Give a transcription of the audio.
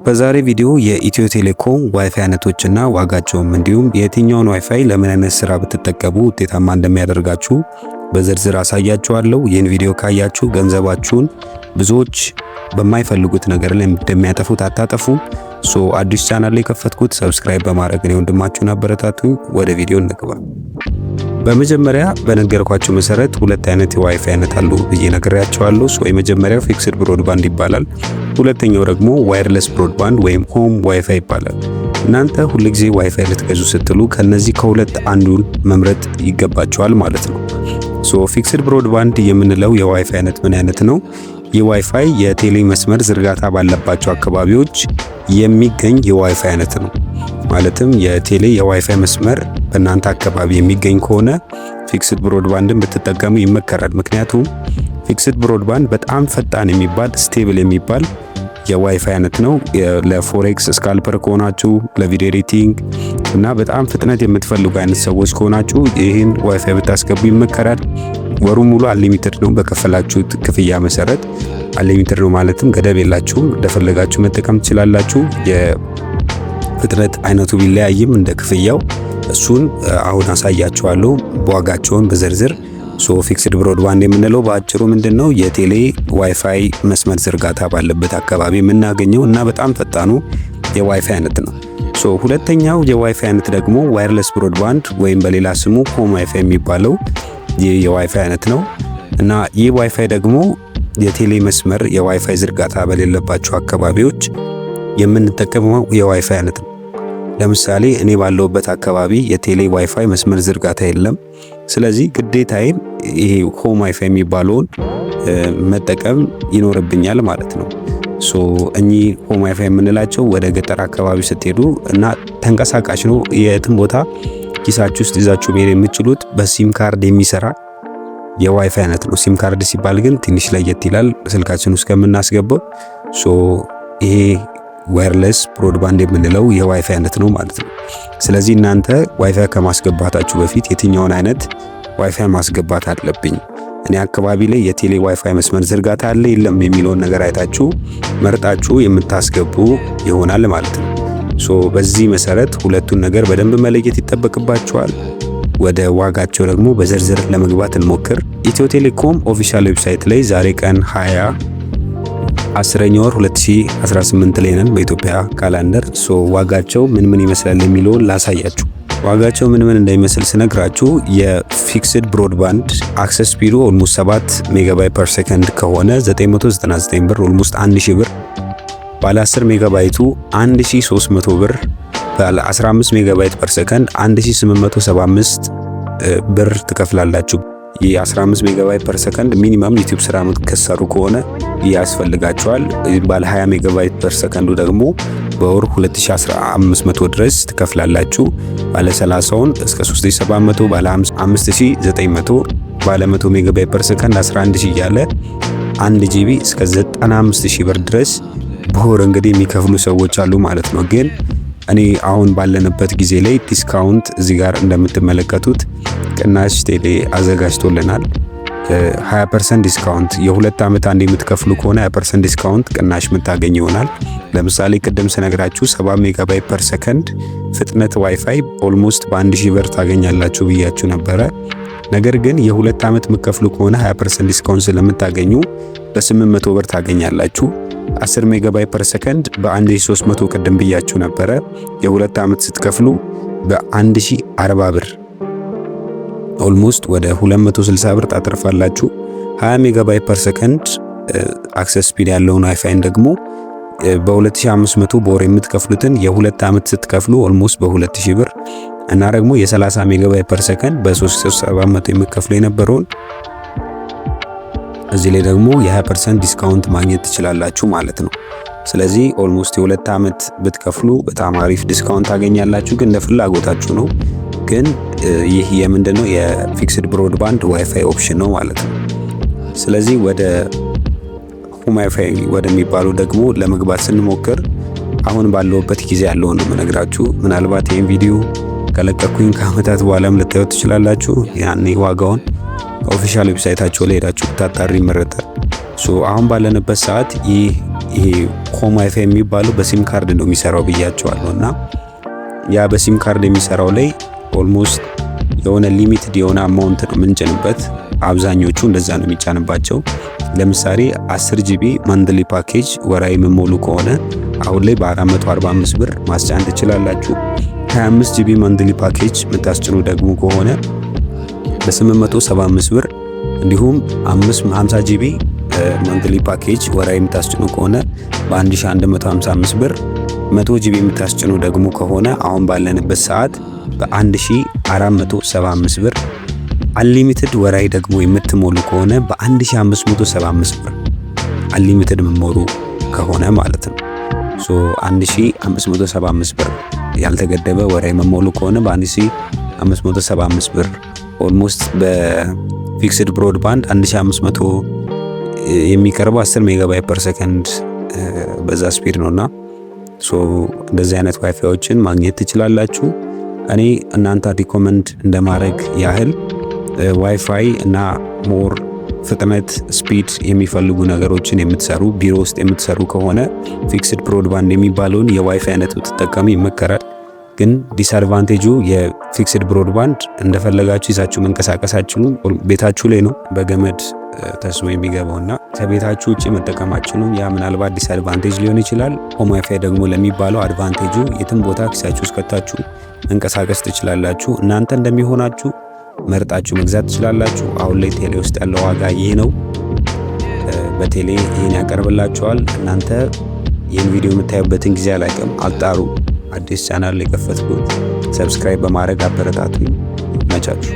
በዛሬ ቪዲዮ የኢትዮ ቴሌኮም ዋይፋይ አይነቶችና ዋጋቸውም እንዲሁም የትኛውን ዋይፋይ ለምን አይነት ስራ ብትጠቀሙ ውጤታማ እንደሚያደርጋችሁ በዝርዝር አሳያችኋለሁ። ይህን ቪዲዮ ካያችሁ ገንዘባችሁን ብዙዎች በማይፈልጉት ነገር ላይ እንደሚያጠፉት አታጠፉ። አዲስ ቻናል ላይ ከፈትኩት ሰብስክራይብ በማድረግ ነው ወንድማችሁን አበረታቱኝ። ወደ ቪዲዮ እንግባ። በመጀመሪያ በነገርኳችሁ መሰረት ሁለት አይነት የዋይፋይ አይነት አሉ ብዬ ነግሬያችኋለሁ። የመጀመሪያው ፊክስድ ብሮድባንድ ይባላል። ሁለተኛው ደግሞ ዋየርለስ ብሮድባንድ ወይም ሆም ዋይፋይ ይባላል። እናንተ ሁልጊዜ ዋይፋይ ልትገዙ ስትሉ ከነዚህ ከሁለት አንዱን መምረጥ ይገባችኋል ማለት ነው። ፊክስድ ብሮድባንድ የምንለው የዋይፋይ አይነት ምን አይነት ነው? የዋይፋይ የቴሌ መስመር ዝርጋታ ባለባቸው አካባቢዎች የሚገኝ የዋይፋይ አይነት ነው። ማለትም የቴሌ የዋይፋይ መስመር በእናንተ አካባቢ የሚገኝ ከሆነ ፊክስድ ብሮድባንድን ብትጠቀሙ ይመከራል። ምክንያቱም ፊክስድ ብሮድባንድ በጣም ፈጣን የሚባል ስቴብል የሚባል የዋይፋይ አይነት ነው። ለፎሬክስ ስካልፐር ከሆናችሁ፣ ለቪዲዮ ኤዲቲንግ እና በጣም ፍጥነት የምትፈልጉ አይነት ሰዎች ከሆናችሁ ይህን ዋይፋይ ብታስገቡ ይመከራል። ወሩ ሙሉ አንሊሚትድ ነው። በከፈላችሁት ክፍያ መሰረት አንሊሚትድ ነው ማለትም ገደብ የላችሁም። እንደፈለጋችሁ መጠቀም ትችላላችሁ። የፍጥነት አይነቱ ቢለያይም እንደ ክፍያው እሱን አሁን አሳያችኋለሁ በዋጋቸውን በዝርዝር። ፊክስድ ብሮድባንድ የምንለው በአጭሩ ምንድነው? የቴሌ ዋይፋይ መስመር ዝርጋታ ባለበት አካባቢ የምናገኘው እና በጣም ፈጣኑ የዋይፋይ አይነት ነው። ሁለተኛው የዋይፋይ አይነት ደግሞ ዋየርለስ ብሮድባንድ ወይም በሌላ ስሙ ሆም ዋይፋይ የሚባለው ይህ የዋይፋይ አይነት ነው እና ይህ ዋይፋይ ደግሞ የቴሌ መስመር የዋይፋይ ዝርጋታ በሌለባቸው አካባቢዎች የምንጠቀመው የዋይፋይ አይነት ነው። ለምሳሌ እኔ ባለሁበት አካባቢ የቴሌ ዋይፋይ መስመር ዝርጋታ የለም። ስለዚህ ግዴታዬን ይሄ ሆም ዋይፋይ የሚባለውን መጠቀም ይኖርብኛል ማለት ነው። እኚህ ሆም ዋይፋይ የምንላቸው ወደ ገጠር አካባቢ ስትሄዱ እና ተንቀሳቃሽ ነው። የትም ቦታ ኪሳችሁ ውስጥ ይዛችሁ መሄድ የምትችሉት በሲም ካርድ የሚሰራ የዋይፋይ አይነት ነው። ሲም ካርድ ሲባል ግን ትንሽ ለየት ይላል ስልካችን ውስጥ ከምናስገባው። ይሄ ዋየርለስ ብሮድባንድ የምንለው የዋይፋይ አይነት ነው ማለት ነው። ስለዚህ እናንተ ዋይፋይ ከማስገባታችሁ በፊት የትኛውን አይነት ዋይፋይ ማስገባት አለብኝ፣ እኔ አካባቢ ላይ የቴሌ ዋይፋይ መስመር ዝርጋታ አለ የለም የሚለውን ነገር አይታችሁ መርጣችሁ የምታስገቡ ይሆናል ማለት ነው። በዚህ መሰረት ሁለቱን ነገር በደንብ መለየት ይጠበቅባችኋል። ወደ ዋጋቸው ደግሞ በዝርዝር ለመግባት እንሞክር። ኢትዮ ቴሌኮም ኦፊሻል ዌብሳይት ላይ ዛሬ ቀን 10ኛ ወር 2018 ላይ ነን በኢትዮጵያ ካላንደር። ዋጋቸው ምን ይመስላል የሚለውን ላሳያችሁ። ዋጋቸው ምን እንደሚመስል ስነግራችሁ የፊክስድ ብሮድባንድ አክሰስ ስፒዱ ኦልሞስት 7 ሜጋባይት ፐር ሰከንድ ከሆነ 999 ብር፣ ኦልሞስት 1000 ብር። ባለ 10 ሜጋባይቱ 1300 ብር፣ ባለ 15 ሜጋባይት ፐር ሰከንድ 1875 ብር ትከፍላላችሁ። የ15 ሜጋባይት ፐር ሰከንድ ሚኒመም ዩቲዩብ ስራ የምትከሰሩ ከሆነ ያስፈልጋቸዋል። ባለ 20 ሜጋባይት ፐር ሰከንዱ ደግሞ በወር 2500 ድረስ ትከፍላላችሁ። ባለ 30ውን እስከ 3700፣ ባለ 5900፣ ባለ 100 ሜጋባይት ፐር ሰከንድ 11000 እያለ 1 ጂቢ እስከ 95000 ብር ድረስ በወር እንግዲህ የሚከፍሉ ሰዎች አሉ ማለት ነው። ግን እኔ አሁን ባለንበት ጊዜ ላይ ዲስካውንት እዚህ ጋር እንደምትመለከቱት ቅናሽ ቴሌ አዘጋጅቶልናል። 20% ዲስካውንት የሁለት ዓመት አንድ የምትከፍሉ ከሆነ 20% ዲስካውንት ቅናሽ የምታገኝ ይሆናል። ለምሳሌ ቅድም ስነግራችሁ 7 ሜጋባይት ፐር ሰከንድ ፍጥነት ዋይፋይ ኦልሞስት በ1000 ብር ታገኛላችሁ ብያችሁ ነበረ። ነገር ግን የሁለት ዓመት የምትከፍሉ ከሆነ 20% ዲስካውንት ስለምታገኙ በ800 ብር ታገኛላችሁ። 10 ሜጋባይት ፐር ሰከንድ በ1300 ቅድም ብያችሁ ነበረ። የሁለት ዓመት ስትከፍሉ በ1040 ብር ኦልሞስት ወደ 260 ብር ታተርፋላችሁ። 20 ሜጋባይት ፐር ሰከንድ አክሰስ ስፒድ ያለውን ዋይፋይን ደግሞ በ2500 በወር የምትከፍሉትን የሁለት ዓመት ስትከፍሉ ኦልሞስት በ2000 ብር እና ደግሞ የ30 ሜጋባይት ፐር ሰከንድ በ3700 የምትከፍሉ የነበረውን እዚህ ላይ ደግሞ የ20% ዲስካውንት ማግኘት ትችላላችሁ ማለት ነው። ስለዚህ ኦልሞስት የሁለት ዓመት ብትከፍሉ በጣም አሪፍ ዲስካውንት ታገኛላችሁ። ግን ለፍላጎታችሁ ነው። ግን ይህ የምንድነው የፊክስድ ብሮድባንድ ዋይፋይ ኦፕሽን ነው ማለት ነው። ስለዚህ ወደ ሆም ዋይፋይ ወደሚባሉ ደግሞ ለመግባት ስንሞክር አሁን ባለውበት ጊዜ ያለውን ነው የምነግራችሁ። ምናልባት ይህን ቪዲዮ ከለቀኩኝ ከአመታት በኋላም ልታዩት ትችላላችሁ። ያኔ ዋጋውን ኦፊሻል ዌብሳይታቸው ላይ ሄዳችሁ ብታጣሩ ይመረጣል። አሁን ባለንበት ሰዓት ይሄ ሆም ዋይፋይ የሚባለው በሲም ካርድ ነው የሚሰራው ብያቸዋለሁ እና ያ በሲም ካርድ የሚሰራው ላይ ኦልሞስት የሆነ ሊሚትድ የሆነ አማውንት ነው የምንጭንበት። አብዛኞቹ እንደዛ ነው የሚጫንባቸው። ለምሳሌ 10 ጂቢ መንዝሊ ፓኬጅ ወራዊ የምሞሉ ከሆነ አሁን ላይ በ445 ብር ማስጫን ትችላላችሁ። 25 ጂቢ መንዝሊ ፓኬጅ የምታስጭኑ ደግሞ ከሆነ በ875 ብር እንዲሁም 50 ጂቢ መንዝሊ ፓኬጅ ወራዊ የምታስጭኑ ከሆነ በ1155 ብር 100 ጂቢ የምታስጭኑ ደግሞ ከሆነ አሁን ባለንበት ሰዓት በ1475 ብር አንሊሚትድ ወራዊ ደግሞ የምትሞሉ ከሆነ በ1575 ብር አንሊሚትድ የምትሞሉ ከሆነ ማለት ነው። 1575 ብር ያልተገደበ ወራዊ የምትሞሉ ከሆነ በ1575 ብር ኦልሞስት በፊክስድ ብሮድባንድ 1500 የሚቀርበው 10 ሜጋባይት ፐር ሰከንድ በዛ ስፒድ ነውና እንደዚህ አይነት ዋይፋዮችን ማግኘት ትችላላችሁ። እኔ እናንተ ሪኮመንድ እንደማድረግ ያህል ዋይፋይ እና ሞር ፍጥነት ስፒድ የሚፈልጉ ነገሮችን የምትሰሩ ቢሮ ውስጥ የምትሰሩ ከሆነ ፊክስድ ብሮድባንድ የሚባለውን የዋይፋይ አይነት ብትጠቀሙ ይመከራል። ግን ዲስአድቫንቴጁ የፊክስድ ብሮድባንድ እንደፈለጋችሁ ይዛችሁ መንቀሳቀሳችሁ ቤታችሁ ላይ ነው በገመድ ተስቦ የሚገባውና ከቤታችሁ ውጪ መጠቀማችሁም ያ ምናልባት ዲስአድቫንቴጅ ሊሆን ይችላል። ሆም ዋይፋይ ደግሞ ለሚባለው አድቫንቴጁ የትም ቦታ ኪሳችሁ ውስጥ ከታችሁ መንቀሳቀስ ትችላላችሁ። እናንተ እንደሚሆናችሁ መርጣችሁ መግዛት ትችላላችሁ። አሁን ላይ ቴሌ ውስጥ ያለው ዋጋ ይህ ነው። በቴሌ ይህን ያቀርብላችኋል። እናንተ ይህን ቪዲዮ የምታዩበትን ጊዜ አላውቅም፣ አጣሩ። አዲስ ቻናል የከፈትኩት ሰብስክራይብ በማድረግ አበረታቱኝ። መቻችሁ